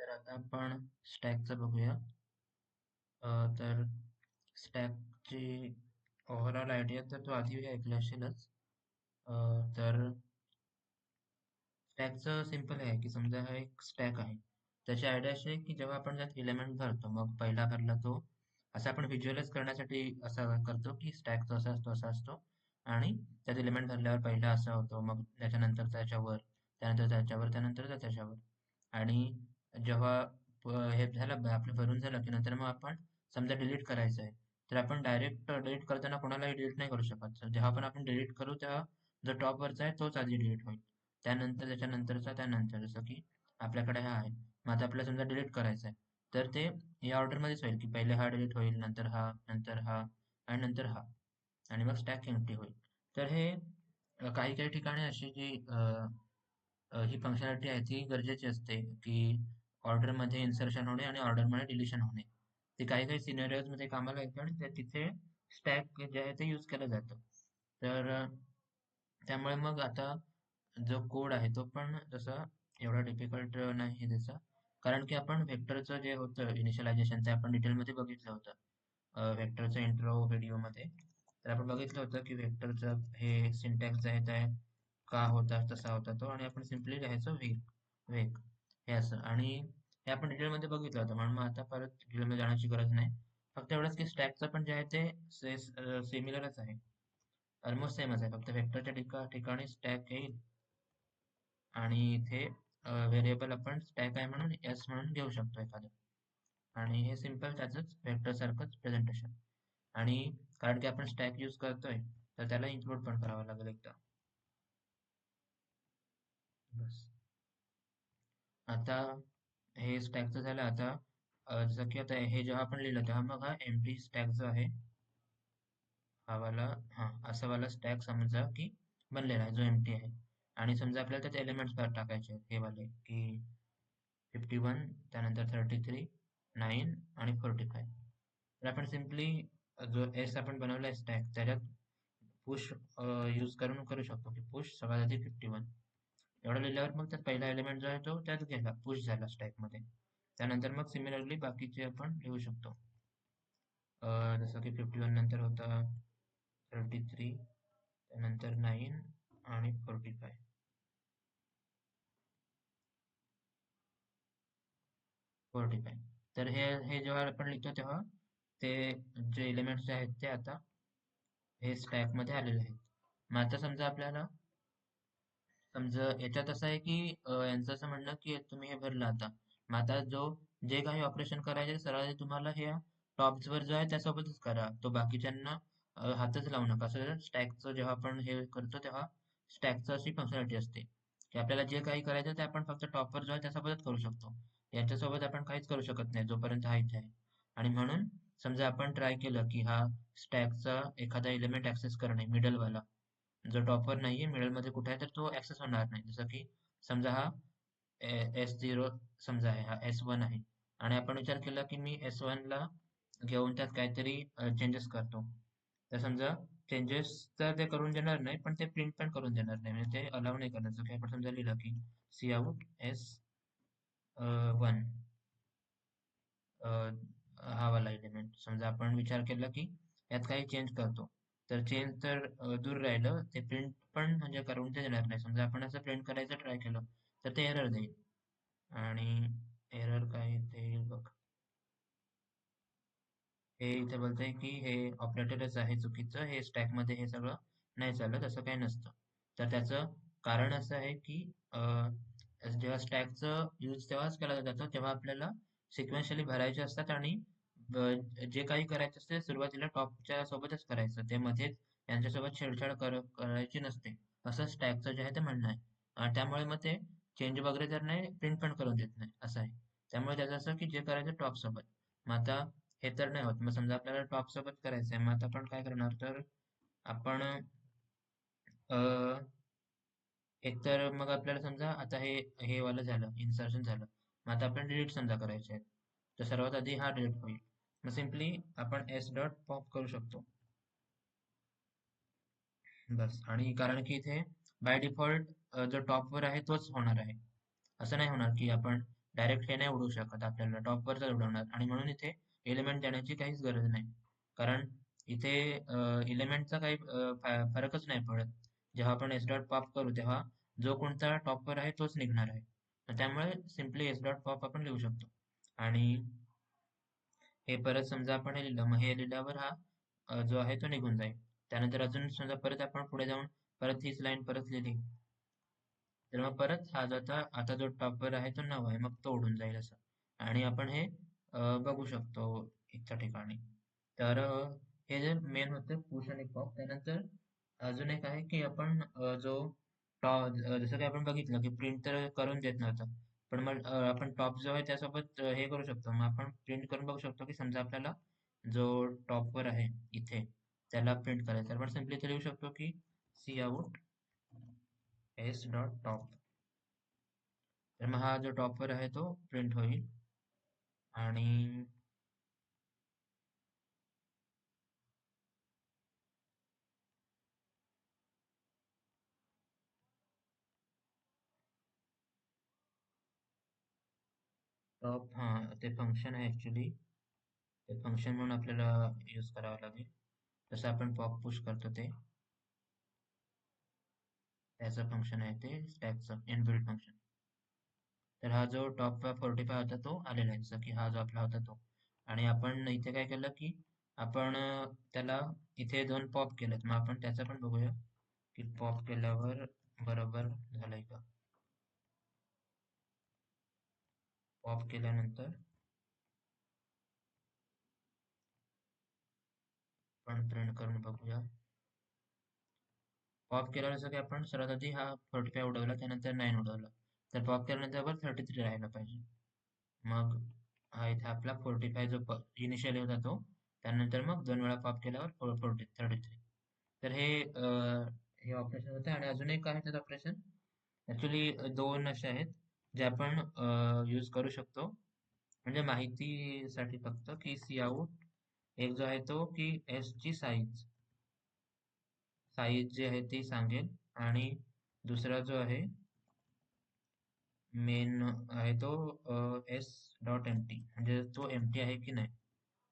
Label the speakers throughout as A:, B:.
A: तर आता आपण स्टॅकचं बघूया. तर स्टॅकची ओव्हरऑल आयडिया तर तू आधी ऐकलं असेलच. तर स्टॅकचं सिंपल आहे की समजा हा एक स्टॅक आहे. त्याची आयडिया अशी आहे की जेव्हा आपण त्यात एलिमेंट भरतो, मग पहिला भरला तो असं आपण व्हिज्युअलाइज करण्यासाठी असा करतो की स्टॅक तो असा असतो आणि त्यात एलिमेंट भरल्यावर पहिला असा होतो, मग त्याच्यानंतर त्याच्यावर, त्यानंतर त्याच्यावर, त्यानंतर त्याच्यावर. आणि जेव्हा हे झालं आपलं भरून झालं की नंतर मग आपण समजा डिलीट करायचं आहे, तर आपण डायरेक्ट डिलीट करताना कोणालाही डिलीट नाही करू शकत. तर जेव्हा पण आपण डिलीट करू तेव्हा जो टॉप वरचा आहे तोच आधी डिलीट होईल, त्यानंतर त्याच्यानंतरचा, त्यानंतर. जसं की आपल्याकडे हा आहे, मग आता आपल्याला समजा डिलीट करायचा आहे, तर ते या ऑर्डरमध्येच होईल की पहिले हा डिलीट होईल, नंतर हा आणि नंतर हा, आणि मग स्टॅक एम्प्टी होईल. तर हे काही काही ठिकाणी अशी जी ही फंक्शनॅलिटी आहे ती गरजेची असते की ऑर्डरमध्ये इन्सर्शन होणे आणि ऑर्डरमध्ये डिलिशन होणे. ते काही काही सिनेरियोज मध्ये कामाला येतं आणि तिथे स्टॅक जे आहे ते यूज केलं जातं. तर त्यामुळे मग आता जो कोड आहे तो पण तसा एवढा डिफिकल्ट नाही त्याचा, कारण की आपण व्हेक्टरचं जे होतं इनिशियलायझेशन ते आपण डिटेलमध्ये बघितलं होतं व्हेक्टरच्या इंट्रो व्हिडिओमध्ये. तर आपण बघितलं होतं की व्हेक्टरचं हे सिंटॅक्स आहे ते का होता तसा होता तो, आणि आपण सिम्पली लिहायचो वेक वेक हे असं. आणि हे आपण डिटेलमध्ये बघितलं होतं, म्हणून मग आता परत डिटेलमध्ये जाण्याची गरज नाही. फक्त एवढंच की स्टॅकचं पण जे आहे ते सिमिलरच आहे, ऑलमोस्ट सेमच आहे. फक्त व्हेक्टरच्या ठिकाणी स्टॅक येईल आणि इथे व्हेरिएबल आपण स्टॅक आहे म्हणून एस म्हणून घेऊ शकतो एखादं. आणि हे सिम्पल त्याचंच व्हेक्टर सारखंच प्रेझेंटेशन. आणि कारण की आपण स्टॅक यूज करतोय तर त्याला इन्क्लूड पण करावं लागेल एकदा. बस. आता हे स्टॅकचं झालं. आता जसं की आता हे जेव्हा आपण लिहिलं तेव्हा मग हा एम्प्टी स्टॅक जो आहे, हा वाला, हा असा वाला स्टॅक समजा की बनलेला आहे जो एम्प्टी आहे. आणि समजा आपल्याला त्यात एलिमेंट्स टाकायचे आहेत, हे वाले की 51, त्यानंतर 33, 9 आणि 45. तर आपण सिम्पली जो एस आपण बनवलाय स्टॅक त्याच्यात पुश यूज करून करू शकतो की पुश सगळ्यात आधी 51 एवढं लिहिल्यावर मग त्यात पहिला एलिमेंट जो आहे तो त्यात गेला, पुश झाला स्टॅक मध्ये. त्यानंतर मग सिमिलरली बाकीचे आपण लिहू शकतो. जसं की 51 नंतर होता 33, त्यानंतर 9 आणि 45. तर हे हे जेव्हा आपण लिहितो तेव्हा ते जे एलिमेंट्स आहेत ते आता हे स्टॅक मध्ये आलेले आहेत. मग आता समजा आपल्याला, समजा याच्यात असं आहे की यांचं असं म्हणणं की तुम्ही हे भरलं आता, मग आता जे काही ऑपरेशन करायचे सरळ तुम्हाला हे टॉप्स वर जो आहे त्यासोबतच करा, तो बाकीच्यांना हातच लावू नका. असं स्टॅकचं जेव्हा आपण हे करतो तेव्हा स्टॅकचं अशी फंक्शनॅलिटी असते की आपल्याला जे काही करायचं ते आपण फक्त टॉपवर जो आहे त्यासोबतच करू शकतो, यांच्यासोबत आपण काहीच करू शकत नाही जोपर्यंत हा इथे आहे. आणि म्हणून समजा आपण ट्राय केलं की हा स्टॅकचा एखादा एलिमेंट ऍक्सेस करणे, मिडल वाला जो टॉपवर नाहीये, मिडल मध्ये कुठे आहे तर तो ऍक्सेस होणार नाही. जसं की समजा हा S0 समजा आहे, हा S1 आहे, आणि आपण विचार केला की मी S1 ला घेऊन त्यात काहीतरी चेंजेस करतो. तर समजा चेंजेस तर ते करून देणार नाही, पण ते प्रिंट पण करून देणार नाही, म्हणजे ते अलाउ नाही करणार. जसं की आपण समजा लिहिलं की Cout S1, हा वाला एलिमेंट समजा आपण विचार केला की यात काही चेंज करतो, तर चेंज तर दूर राहिलं, ते प्रिंट पण म्हणजे करून ते देणार नाही. समजा आपण असं प्रिंट करायचं ट्राय केलं तर ते एरर देईल. आणि एरर काय ते बघ, हे इथे बोलतंय की हे ऑपरेटरच आहे चुकीचं, हे स्टॅक मध्ये हे सगळं नाही चालत, असं काही नसतं. तर त्याचं कारण असं आहे की जेव्हा स्टॅकचं यूज तेव्हाच केला जातो जेव्हा आपल्याला सिक्वेन्शियली भरायचे असतात, आणि जे काही करायचं असते सुरुवातीला टॉपच्या सोबतच करायचं, ते मध्येच यांच्यासोबत छेडछाड करायची नसते, असं स्टॅकचं जे आहे ते म्हणणं आहे. आणि त्यामुळे मग ते चेंज वगैरे तर नाही, प्रिंट पण करून देत नाही असं आहे. त्यामुळे त्याचं असं की जे करायचं टॉप सोबत. मग आता हे तर नाही होत, मग समजा आपल्याला टॉप सोबत करायचं आहे, मग आता आपण काय करणार, तर आपण एकतर मग आपल्याला समजा आता हे हे वालं झालं, इन्सर्शन झालं. मग आता आपण डिलीट समजा करायचे आहे, तर सर्वात आधी हा डिलीट होईल. मग सिम्पली आपण एस डॉट पॉप करू शकतो, बस. आणि कारण की इथे बाय डिफॉल्ट जो टॉपवर आहे तोच होणार आहे, असं नाही होणार की आपण डायरेक्ट हे नाही उडवू शकत, आपल्याला टॉपवरच उडवणार, आणि म्हणून इथे एलिमेंट देण्याची काहीच गरज नाही. कारण इथे एलिमेंटचा काही फरकच नाही पडत. जेव्हा आपण एस डॉट पॉप करू तेव्हा जो कोणता टॉपवर आहे तोच निघणार आहे. तर त्यामुळे सिम्पली एस डॉट पॉप आपण लिहू शकतो. आणि हे परत समजा आपण हे लिहिलं, मग हे लिहिल्यावर हा जो आहे तो निघून जाईल. त्यानंतर अजून समजा परत आपण पुढे जाऊन परत हीच लाईन परत लिहिली, तर मग परत हा जो आता जो टॉपवर आहे तो 9 आहे, मग तो उडून जाईल असं. आणि आपण हे बघू शकतो इथच्या ठिकाणी. तर हे जे मेन होतं पुश आणि पॉप. त्यानंतर अजून एक आहे की आपण जो जसं की आपण बघितलं की प्रिंट तर करून देत नव्हतं, पण मग आपण टॉप जो आहे त्यासोबत हे करू शकतो. मग आपण प्रिंट करून बघू शकतो की समजा आपल्याला जो टॉपवर आहे इथे त्याला प्रिंट करायचं, तर आपण सिम्पली इथे लिहू शकतो की cout S dot top. तर मग हा जो टॉपवर आहे तो प्रिंट होईल. आणि टॉप, हां, ते फंक्शन आहे ॲक्च्युली. ते फंक्शन म्हणून आपल्याला यूज करावं लागेल. जसं आपण पॉप पुश करतो ते त्याचं फंक्शन आहे, ते स्टॅकचं इनबिल्ट फंक्शन. तर हा जो टॉप 45 होता तो आलेला आहे, जसं की हा जो आपला होता तो. आणि आपण इथे काय केलं की आपण त्याला इथे 2 पॉप केलेत. मग आपण त्याचं पण बघूया की पॉप केल्यावर बरोबर झालंय का. पॉप केल्यानंतर आपण प्रिंट करून बघूया. पॉप केल्यावर जसं की आपण सर्वात आधी हा 45 उडवला, त्यानंतर 9 उडवला, तर पॉप केल्यानंतर वर 33 राहायला पाहिजे. मग हा इथे आपला 45 जो इनिशियली होता तो, त्यानंतर मग 2 वेळा पॉप केल्यावर 33. तर हे ऑपरेशन होतं. आणि अजून एक आहे त्याचं ऑपरेशन. ॲक्च्युली दोन असे आहेत जे आपण यूज करू शकतो, म्हणजे माहितीसाठी फक्त, की सी आउट एक जो आहे तो की एस ची साईज साईज जी आहे ती सांगेल. आणि दुसरा जो आहे मेन आहे तो एस डॉट एम्प्टी, म्हणजे तो एम्प्टी आहे की नाही.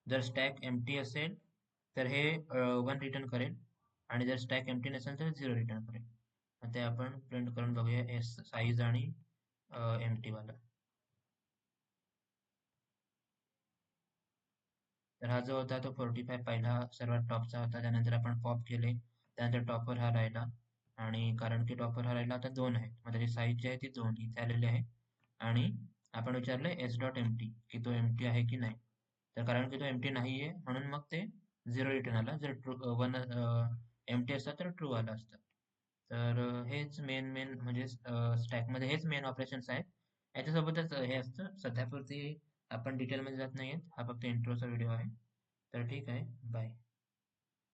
A: जर स्टॅक एम्प्टी असेल तर हे 1 रिटर्न करेल, आणि जर स्टॅक एम्प्टी नसेल तर 0 रिटर्न करेल. मग ते आपण प्रिंट करून बघूया एस साईज आणि एम्प्टी वाला. तर हा जो होता तो 45 पहिला सर्वात टॉपचा होता. त्यानंतर आपण पॉप केले, त्यानंतर टॉपवर हा राहिला. आणि कारण की टॉपवर हा राहिला आता 2 आहे, मग त्याची साईज जी आहे ती 2 इथे आलेली आहे. आणि आपण विचारलं एस डॉट एम्प्टी की तो एम्प्टी आहे की नाही. तर कारण की तो एम्प्टी नाही आहे म्हणून मग ते 0 रिटर्न आला. जर ट्रू 1 एम्प्टी असतं तर ट्रू आलं असतं. तर हेच मेन मेन म्हणजे स्टॅकमध्ये हेच मेन ऑपरेशन्स आहेत. याच्यासोबतच हे असतं सध्यापुरती. आपण डिटेलमध्ये जात नाहीयेत, हा फक्त इंट्रोचा व्हिडिओ आहे. तर ठीक आहे, बाय.